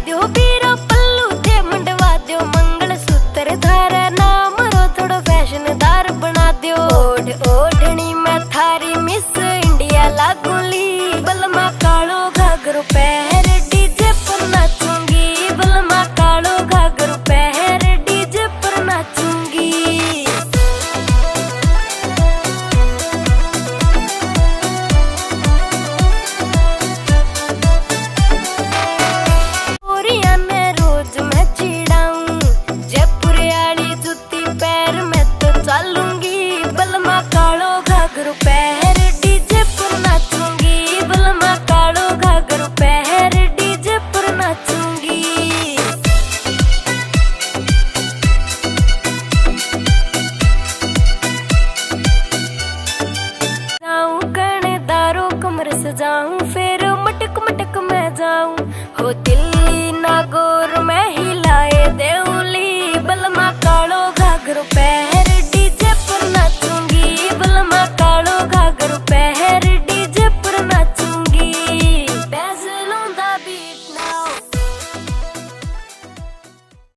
दो बीरो पल्लू थे मंडवा दो मंगल सूत्र धारा नाम रो थोड़ो फैशनदार बना दो। ओढ़नी में थारी मिस इंडिया लागूली बलमा कालो घाघरो पहर डीजे पर नाचूंगी बलमा कालो घाघरो पहर डीजे पर नाचूंगी। सजाऊं फिर मटक मटक मैं जाऊं हो दिल्ली नागौर में हिलाए देऊली बलमा कालो घाघरो पहर